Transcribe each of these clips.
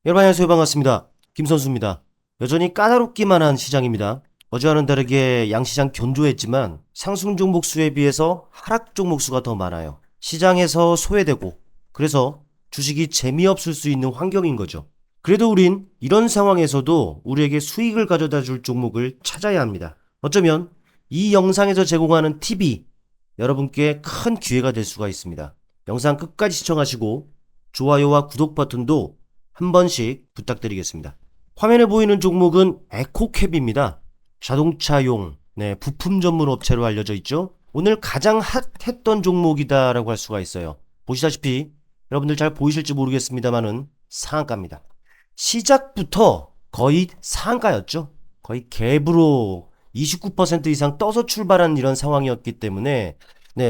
여러분 안녕하세요. 반갑습니다. 김선수입니다. 여전히 까다롭기만 한 시장입니다. 어제와는 다르게 양시장 견조했지만 상승 종목 수에 비해서 하락 종목 수가 더 많아요. 시장에서 소외되고 그래서 주식이 재미없을 수 있는 환경인 거죠. 그래도 우린 이런 상황에서도 우리에게 수익을 가져다 줄 종목을 찾아야 합니다. 어쩌면 이 영상에서 제공하는 팁이 여러분께 큰 기회가 될 수가 있습니다. 영상 끝까지 시청하시고 좋아요와 구독 버튼도 한 번씩 부탁드리겠습니다. 화면에 보이는 종목은 에코캡입니다. 자동차용 부품 전문 업체로 알려져 있죠. 오늘 가장 핫했던 종목이다라고 할 수가 있어요. 보시다시피 여러분들 잘 보이실지 모르겠습니다만은 상한가입니다. 시작부터 거의 상한가였죠. 거의 갭으로 29% 이상 떠서 출발한 이런 상황이었기 때문에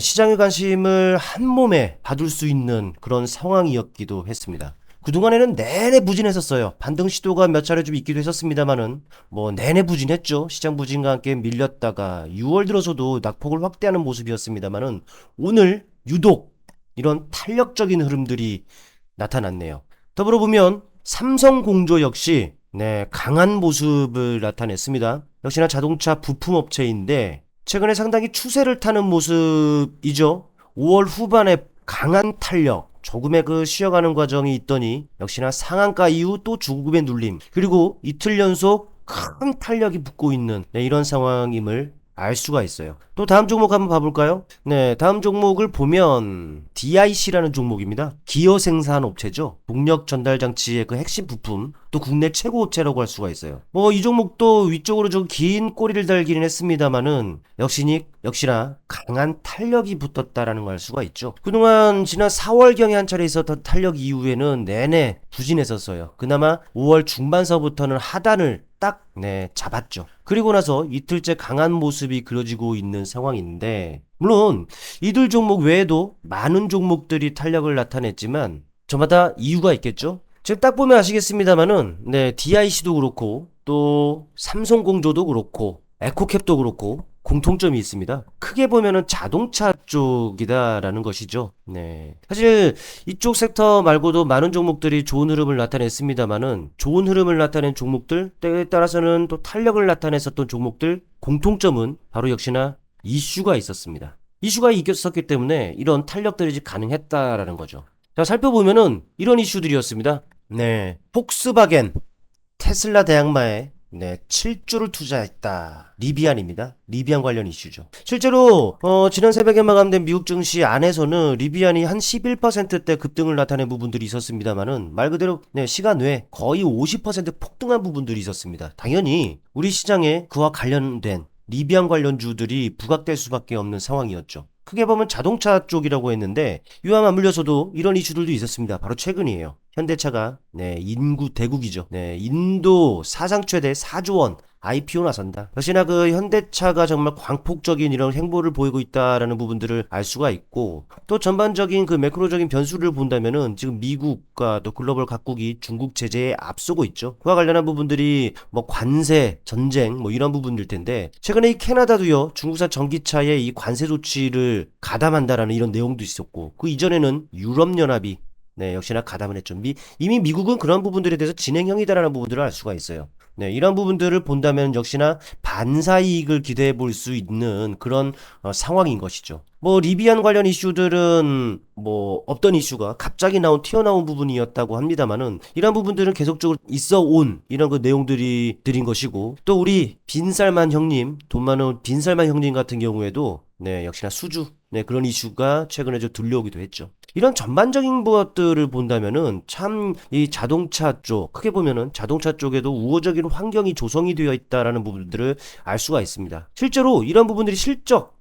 시장의 관심을 한 몸에 받을 수 있는 그런 상황이었기도 했습니다. 그동안에는 내내 부진했었어요. 반등 시도가 몇 차례 좀 있기도 했었습니다만은 내내 부진했죠. 시장 부진과 함께 밀렸다가 6월 들어서도 낙폭을 확대하는 모습이었습니다만은 오늘 유독 이런 탄력적인 흐름들이 나타났네요. 더불어 보면 삼성공조 역시 강한 모습을 나타냈습니다. 역시나 자동차 부품 업체인데 최근에 상당히 추세를 타는 모습이죠. 5월 후반에 강한 탄력, 조금의 쉬어가는 과정이 있더니 역시나 상한가 이후 또 조금의 눌림, 그리고 이틀 연속 큰 탄력이 붙고 있는 이런 상황임을 알 수가 있어요. 또 다음 종목 한번 봐볼까요? 다음 종목을 보면 DIC라는 종목입니다. 기어 생산 업체죠. 동력 전달 장치의 그 핵심 부품, 또 국내 최고 업체라고 할 수가 있어요. 이 종목도 위쪽으로 좀 긴 꼬리를 달기는 했습니다만은 역시나 강한 탄력이 붙었다라는 걸 알 수가 있죠. 그동안 지난 4월경에 한 차례 있었던 탄력 이후에는 내내 부진했었어요. 그나마 5월 중반서부터는 하단을 딱 잡았죠. 그리고 나서 이틀째 강한 모습이 그려지고 있는 상황인데, 물론 이들 종목 외에도 많은 종목들이 탄력을 나타냈지만 저마다 이유가 있겠죠. 지금 딱 보면 아시겠습니다만은 DIC도 그렇고 또 삼성공조도 그렇고 에코캡도 그렇고 공통점이 있습니다. 크게 보면은 자동차 쪽이다라는 것이죠. 사실 이쪽 섹터 말고도 많은 종목들이 좋은 흐름을 나타냈습니다만은 좋은 흐름을 나타낸 종목들, 때에 따라서는 또 탄력을 나타냈었던 종목들, 공통점은 바로 역시나 이슈가 있었습니다. 이슈가 있었기 때문에 이런 탄력들이 가능했다라는 거죠. 자, 살펴보면은 이런 이슈들이었습니다. 폭스바겐, 테슬라 대항마에 7조를 투자했다. 리비안입니다. 리비안 관련 이슈죠. 실제로 지난 새벽에 마감된 미국 증시 안에서는 리비안이 한 11%대 급등을 나타낸 부분들이 있었습니다만은 말 그대로 시간 외에 거의 50% 폭등한 부분들이 있었습니다. 당연히 우리 시장에 그와 관련된 리비안 관련주들이 부각될 수밖에 없는 상황이었죠. 크게 보면 자동차 쪽이라고 했는데 이와 맞물려서도 이런 이슈들도 있었습니다. 바로 최근이에요. 현대차가 인구 대국이죠. 인도 사상 최대 4조 원 IPO 나선다. 역시나 현대차가 정말 광폭적인 이런 행보를 보이고 있다라는 부분들을 알 수가 있고, 또 전반적인 매크로적인 변수를 본다면은 지금 미국과 또 글로벌 각국이 중국 제재에 앞서고 있죠. 그와 관련한 부분들이 관세, 전쟁 이런 부분일 텐데, 최근에 이 캐나다도요 중국산 전기차에 이 관세 조치를 가담한다라는 이런 내용도 있었고, 그 이전에는 유럽연합이 역시나 가담을 했죠. 이미 미국은 그런 부분들에 대해서 진행형이다라는 부분들을 알 수가 있어요. 이런 부분들을 본다면 역시나 반사이익을 기대해 볼 수 있는 그런 상황인 것이죠. 리비안 관련 이슈들은 없던 이슈가 갑자기 튀어나온 부분이었다고 합니다만은 이런 부분들은 계속적으로 있어 온 이런 내용들이 들인 것이고, 또 우리 빈살만 형님, 돈 많은 빈살만 형님 같은 경우에도 역시나 수주 그런 이슈가 최근에 좀 들려오기도 했죠. 이런 전반적인 것들을 본다면은 참 이 자동차 쪽, 크게 보면은 자동차 쪽에도 우호적인 환경이 조성이 되어 있다라는 부분들을 알 수가 있습니다. 실제로 이런 부분들이 실적,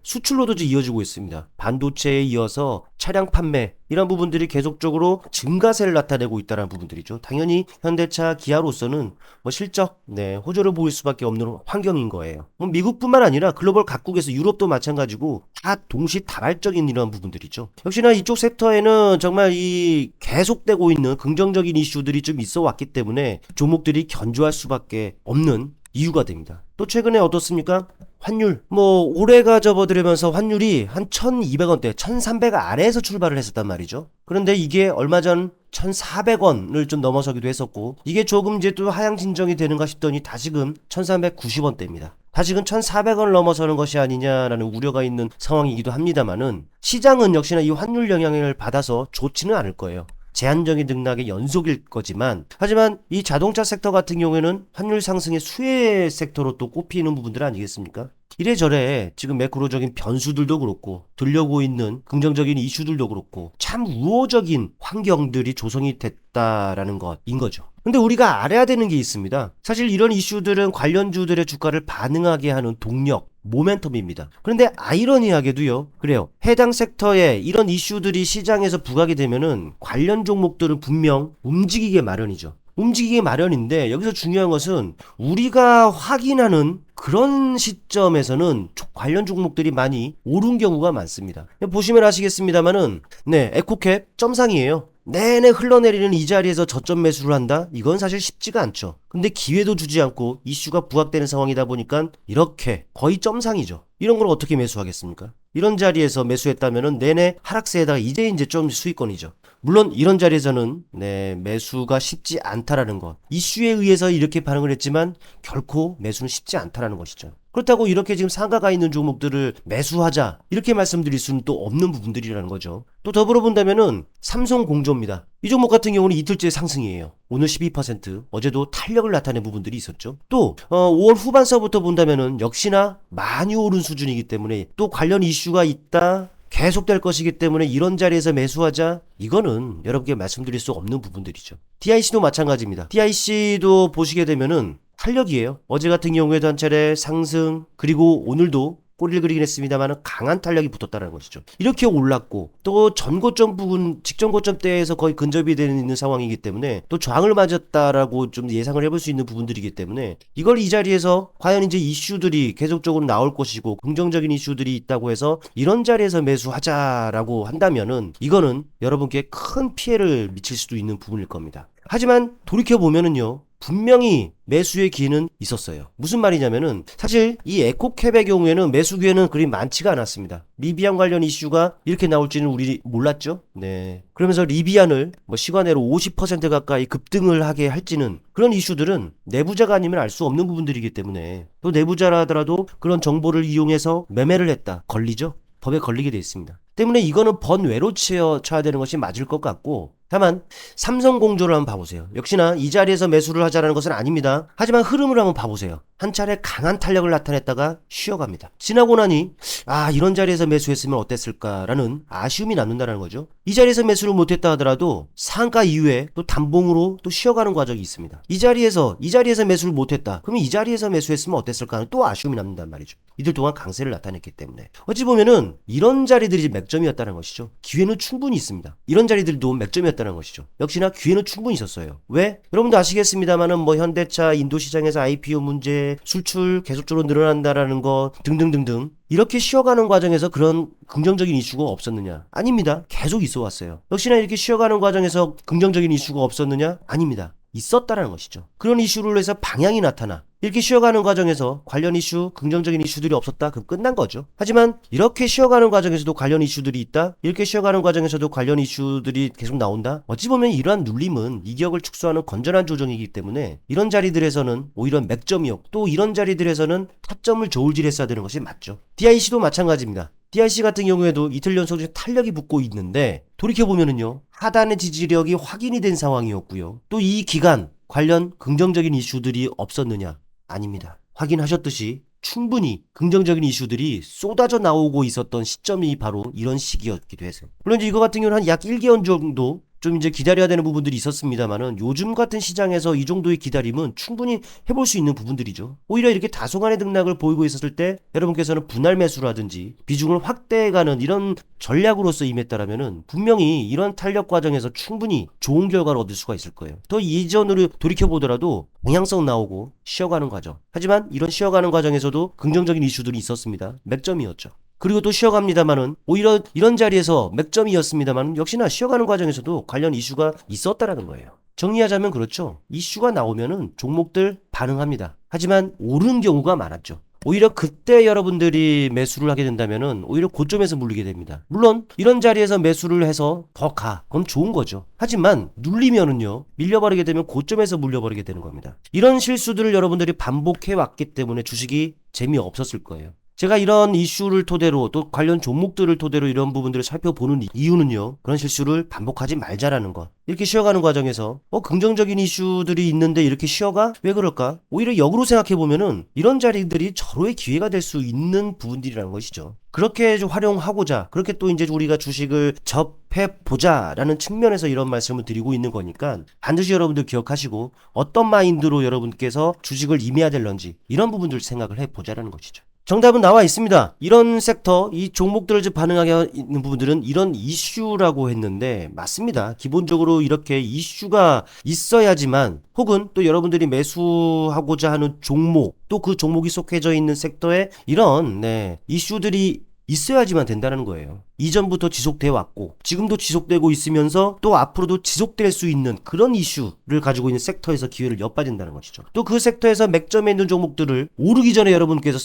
수출로도 이어지고 있습니다. 반도체에 이어서 차량 판매, 이런 부분들이 계속적으로 증가세를 나타내고 있다는 부분들이죠. 당연히 현대차, 기아로서는 실적, 호조를 보일 수밖에 없는 환경인 거예요. 미국뿐만 아니라 글로벌 각국에서 유럽도 마찬가지고 다 동시다발적인 이런 부분들이죠. 역시나 이쪽 섹터에는 정말 이 계속되고 있는 긍정적인 이슈들이 좀 있어 왔기 때문에 종목들이 견조할 수밖에 없는 이유가 됩니다. 또 최근에 어떻습니까? 환율 올해가 접어들면서 환율이 한 1200원대 1300 아래에서 출발을 했었단 말이죠. 그런데 이게 얼마 전 1,400원을 좀 넘어서기도 했었고, 이게 조금 이제 또 하향 진정이 되는가 싶더니 다시금 1,390원대입니다. 다시금 1,400원을 넘어서는 것이 아니냐라는 우려가 있는 상황이기도 합니다만은, 시장은 역시나 이 환율 영향을 받아서 좋지는 않을 거예요. 제한적인 등락의 연속일 거지만, 하지만 이 자동차 섹터 같은 경우에는 환율 상승의 수혜 섹터로 또 꼽히는 부분들 아니겠습니까? 이래저래 지금 매크로적인 변수들도 그렇고 들려오고 있는 긍정적인 이슈들도 그렇고 참 우호적인 환경들이 조성이 됐다라는 것인 거죠. 근데 우리가 알아야 되는 게 있습니다. 사실 이런 이슈들은 관련주들의 주가를 반응하게 하는 동력, 모멘텀입니다. 그런데 아이러니하게도요. 그래요. 해당 섹터에 이런 이슈들이 시장에서 부각이 되면은 관련 종목들은 분명 움직이게 마련이죠. 움직이기 마련인데, 여기서 중요한 것은 우리가 확인하는 그런 시점에서는 관련 종목들이 많이 오른 경우가 많습니다. 보시면 아시겠습니다만은, 네, 에코캡 점상이에요. 내내 흘러내리는 이 자리에서 저점 매수를 한다? 이건 사실 쉽지가 않죠. 근데 기회도 주지 않고 이슈가 부각되는 상황이다 보니까 이렇게 거의 점상이죠. 이런 걸 어떻게 매수하겠습니까? 이런 자리에서 매수했다면은 내내 하락세에다가 이제 좀 수익권이죠. 물론 이런 자리에서는 매수가 쉽지 않다라는 것. 이슈에 의해서 이렇게 반응을 했지만 결코 매수는 쉽지 않다라는 것이죠. 그렇다고 이렇게 지금 상가가 있는 종목들을 매수하자 이렇게 말씀드릴 수는 또 없는 부분들이라는 거죠. 또 더불어 본다면은 삼성공조입니다. 이 종목 같은 경우는 이틀째 상승이에요. 오늘 12%, 어제도 탄력을 나타낸 부분들이 있었죠. 또 5월 후반서부터 본다면은 역시나 많이 오른 수준이기 때문에 또 관련 이슈가 있다, 계속될 것이기 때문에 이런 자리에서 매수하자, 이거는 여러분께 말씀드릴 수 없는 부분들이죠. DIC도 마찬가지입니다. DIC도 보시게 되면은 탄력이에요. 어제 같은 경우에도 한 차례 상승, 그리고 오늘도 꼬리를 그리긴 했습니다만 강한 탄력이 붙었다는 것이죠. 이렇게 올랐고 또 전고점 부분, 직전 고점대에서 거의 근접이 되는 있는 상황이기 때문에 또 저항을 맞았다라고 좀 예상을 해볼 수 있는 부분들이기 때문에, 이걸 이 자리에서 과연 이제 이슈들이 계속적으로 나올 것이고 긍정적인 이슈들이 있다고 해서 이런 자리에서 매수하자라고 한다면은 이거는 여러분께 큰 피해를 미칠 수도 있는 부분일 겁니다. 하지만 돌이켜보면은요, 분명히 매수의 기회는 있었어요. 무슨 말이냐면은 사실 이 에코캡의 경우에는 매수 기회는 그리 많지가 않았습니다. 리비안 관련 이슈가 이렇게 나올지는 우리 몰랐죠. 네. 그러면서 리비안을 시간외로 50% 가까이 급등을 하게 할지는, 그런 이슈들은 내부자가 아니면 알 수 없는 부분들이기 때문에, 또 내부자라 하더라도 그런 정보를 이용해서 매매를 했다, 걸리죠. 법에 걸리게 돼 있습니다. 때문에 이거는 번외로 쳐야 되는 것이 맞을 것 같고, 다만 삼성공조를 한번 봐보세요. 역시나 이 자리에서 매수를 하자라는 것은 아닙니다. 하지만 흐름을 한번 봐보세요. 한 차례 강한 탄력을 나타냈다가 쉬어갑니다. 지나고 나니 이런 자리에서 매수했으면 어땠을까라는 아쉬움이 남는다는 거죠. 이 자리에서 매수를 못했다 하더라도 상가 이후에 또 단봉으로 또 쉬어가는 과정이 있습니다. 이 자리에서 매수를 못했다, 그러면 이 자리에서 매수했으면 어땠을까 하는 또 아쉬움이 남는단 말이죠. 이들 동안 강세를 나타냈기 때문에 어찌 보면은 이런 자리들이 맥점이었다는 것이죠. 기회는 충분히 있습니다. 이런 자리들도 맥점이었다는 것이죠. 역시나 기회는 충분히 있었어요. 왜? 여러분도 아시겠습니다만은 현대차 인도시장에서 IPO 문제, 수출 계속적으로 늘어난다라는 것 등등등등, 이렇게 쉬어가는 과정에서 그런 긍정적인 이슈가 없었느냐? 아닙니다. 계속 있어 왔어요. 역시나 이렇게 쉬어가는 과정에서 긍정적인 이슈가 없었느냐? 아닙니다. 있었다라는 것이죠. 그런 이슈로 해서 방향이 나타나 이렇게 쉬어가는 과정에서 관련 이슈, 긍정적인 이슈들이 없었다, 그럼 끝난 거죠. 하지만 이렇게 쉬어가는 과정에서도 관련 이슈들이 있다, 이렇게 쉬어가는 과정에서도 관련 이슈들이 계속 나온다, 어찌 보면 이러한 눌림은 이격을 축소하는 건전한 조정이기 때문에 이런 자리들에서는 오히려 맥점이었고, 또 이런 자리들에서는 타점을 저울질했어야 되는 것이 맞죠. DIC도 마찬가지입니다. DIC 같은 경우에도 이틀 연속 탄력이 붙고 있는데, 돌이켜보면은요, 하단의 지지력이 확인이 된 상황이었고요. 또 이 기간 관련 긍정적인 이슈들이 없었느냐? 아닙니다. 확인하셨듯이 충분히 긍정적인 이슈들이 쏟아져 나오고 있었던 시점이 바로 이런 시기였기도 해서, 물론 이거 같은 경우는 한 약 1개월 정도 좀 이제 기다려야 되는 부분들이 있었습니다만은, 요즘 같은 시장에서 이 정도의 기다림은 충분히 해볼 수 있는 부분들이죠. 오히려 이렇게 다소간의 등락을 보이고 있었을 때 여러분께서는 분할 매수라든지 비중을 확대해가는 이런 전략으로서 임했다라면은 분명히 이런 탄력 과정에서 충분히 좋은 결과를 얻을 수가 있을 거예요. 더 이전으로 돌이켜보더라도 방향성 나오고 쉬어가는 과정, 하지만 이런 쉬어가는 과정에서도 긍정적인 이슈들이 있었습니다. 맥점이었죠. 그리고 또 쉬어갑니다만은, 오히려 이런 자리에서 맥점이었습니다만 역시나 쉬어가는 과정에서도 관련 이슈가 있었다라는 거예요. 정리하자면 그렇죠. 이슈가 나오면은 종목들 반응합니다. 하지만 오르는 경우가 많았죠. 오히려 그때 여러분들이 매수를 하게 된다면은 오히려 고점에서 물리게 됩니다. 물론 이런 자리에서 매수를 해서 더 가. 그건 좋은 거죠. 하지만 눌리면은요. 밀려버리게 되면 고점에서 물려버리게 되는 겁니다. 이런 실수들을 여러분들이 반복해 왔기 때문에 주식이 재미없었을 거예요. 제가 이런 이슈를 토대로 또 관련 종목들을 토대로 이런 부분들을 살펴보는 이유는요. 그런 실수를 반복하지 말자라는 것. 이렇게 쉬어가는 과정에서 긍정적인 이슈들이 있는데 이렇게 쉬어가? 왜 그럴까? 오히려 역으로 생각해보면은 이런 자리들이 절호의 기회가 될 수 있는 부분들이라는 것이죠. 그렇게 좀 활용하고자 그렇게 또 이제 우리가 주식을 접해보자라는 측면에서 이런 말씀을 드리고 있는 거니까 반드시 여러분들 기억하시고 어떤 마인드로 여러분께서 주식을 임해야 될런지 이런 부분들 생각을 해보자라는 것이죠. 정답은 나와 있습니다. 이런 섹터, 이 종목들을 반응하게 있는 부분들은 이런 이슈라고 했는데 맞습니다. 기본적으로 이렇게 이슈가 있어야지만 혹은 또 여러분들이 매수하고자 하는 종목 또 그 종목이 속해져 있는 섹터에 이런 이슈들이 있어야지만 된다는 거예요. 이전부터 지속돼 왔고 지금도 지속되고 있으면서 또 앞으로도 지속될 수 있는 그런 이슈를 가지고 있는 섹터에서 기회를 엿봐야 된다는 것이죠. 또 그 섹터에서 맥점에 있는 종목들을 오르기 전에 여러분께서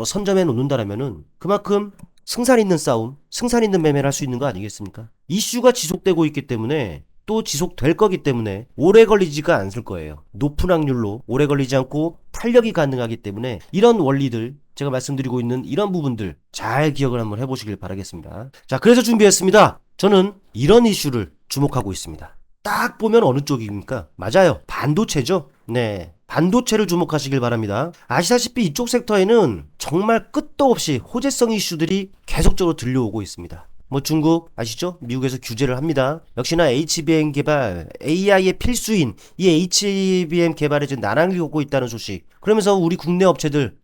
선점해 놓는다라면은 그만큼 승산 있는 싸움, 승산 있는 매매를 할 수 있는 거 아니겠습니까? 이슈가 지속되고 있기 때문에 또 지속될 거기 때문에 오래 걸리지가 않을 거예요. 높은 확률로 오래 걸리지 않고 탄력이 가능하기 때문에 이런 원리들 제가 말씀드리고 있는 이런 부분들 잘 기억을 한번 해보시길 바라겠습니다. 자, 그래서 준비했습니다. 저는 이런 이슈를 주목하고 있습니다. 딱 보면 어느 쪽입니까? 맞아요. 반도체죠. 네. 반도체를 주목하시길 바랍니다. 아시다시피 이쪽 섹터에는 정말 끝도 없이 호재성 이슈들이 계속적으로 들려오고 있습니다. 중국 아시죠? 미국에서 규제를 합니다. 역시나 HBM 개발, AI의 필수인 이 HBM 개발에 지금 난항을 겪고 있다는 소식. 그러면서 우리 국내 업체들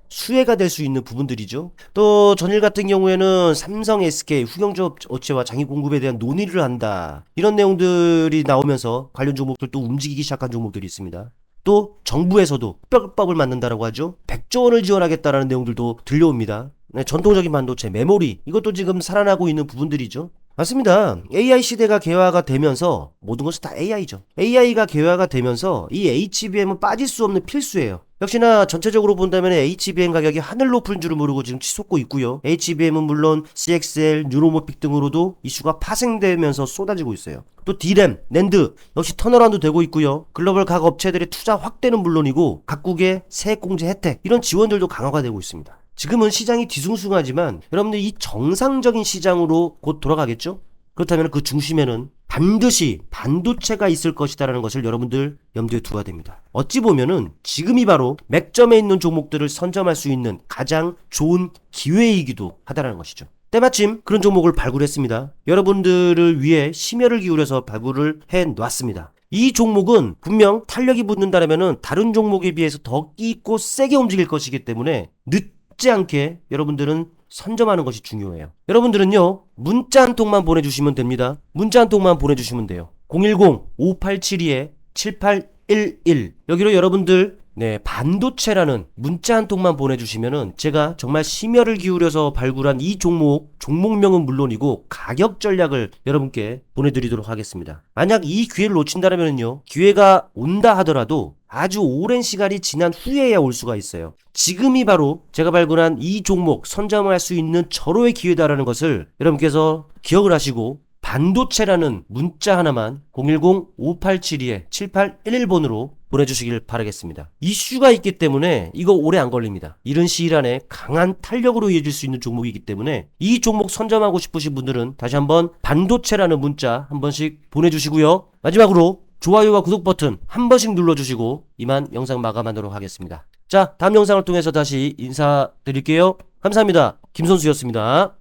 수혜가 될 수 있는 부분들이죠. 또 전일 같은 경우에는 삼성, SK, 후경조 업체와 장기 공급에 대한 논의를 한다. 이런 내용들이 나오면서 관련 종목들 또 움직이기 시작한 종목들이 있습니다. 또 정부에서도 특별법을 만든다라고 하죠. 100조 원을 지원하겠다라는 내용들도 들려옵니다. 전통적인 반도체, 메모리 이것도 지금 살아나고 있는 부분들이죠. 맞습니다. AI 시대가 개화가 되면서 모든 것은 다 AI죠. AI가 개화가 되면서 이 HBM은 빠질 수 없는 필수예요. 역시나 전체적으로 본다면 HBM 가격이 하늘 높은 줄을 모르고 지금 치솟고 있고요. HBM은 물론 CXL, 뉴로모픽 등으로도 이슈가 파생되면서 쏟아지고 있어요. 또 D램, 낸드 역시 턴어라운드 되고 있고요. 글로벌 각 업체들의 투자 확대는 물론이고 각국의 세액공제 혜택 이런 지원들도 강화가 되고 있습니다. 지금은 시장이 뒤숭숭하지만 여러분들 이 정상적인 시장으로 곧 돌아가겠죠? 그렇다면 그 중심에는 반드시 반도체가 있을 것이다라는 것을 여러분들 염두에 두어야 됩니다. 어찌 보면은 지금이 바로 맥점에 있는 종목들을 선점할 수 있는 가장 좋은 기회이기도 하다라는 것이죠. 때마침 그런 종목을 발굴했습니다. 여러분들을 위해 심혈을 기울여서 발굴을 해놨습니다. 이 종목은 분명 탄력이 붙는다면은 다른 종목에 비해서 더 끼있고 세게 움직일 것이기 때문에 늦지 않게 여러분들은 선점하는 것이 중요해요. 여러분들은요 문자 한 통만 보내주시면 됩니다. 문자 한 통만 보내주시면 돼요. 010-5872-7811 여기로 여러분들 반도체라는 문자 한 통만 보내주시면은 제가 정말 심혈을 기울여서 발굴한 이 종목명은 물론이고 가격 전략을 여러분께 보내드리도록 하겠습니다. 만약 이 기회를 놓친다면요 기회가 온다 하더라도 아주 오랜 시간이 지난 후에야 올 수가 있어요. 지금이 바로 제가 발굴한 이 종목 선점할 수 있는 절호의 기회다라는 것을 여러분께서 기억을 하시고 반도체라는 문자 하나만 010-5872-7811번으로 보내주시길 바라겠습니다. 이슈가 있기 때문에 이거 오래 안 걸립니다. 이른 시일 안에 강한 탄력으로 이어질 수 있는 종목이기 때문에 이 종목 선점하고 싶으신 분들은 다시 한번 반도체라는 문자 한 번씩 보내주시고요. 마지막으로 좋아요와 구독 버튼 한 번씩 눌러주시고 이만 영상 마감하도록 하겠습니다. 자, 다음 영상을 통해서 다시 인사드릴게요. 감사합니다. 김선수였습니다.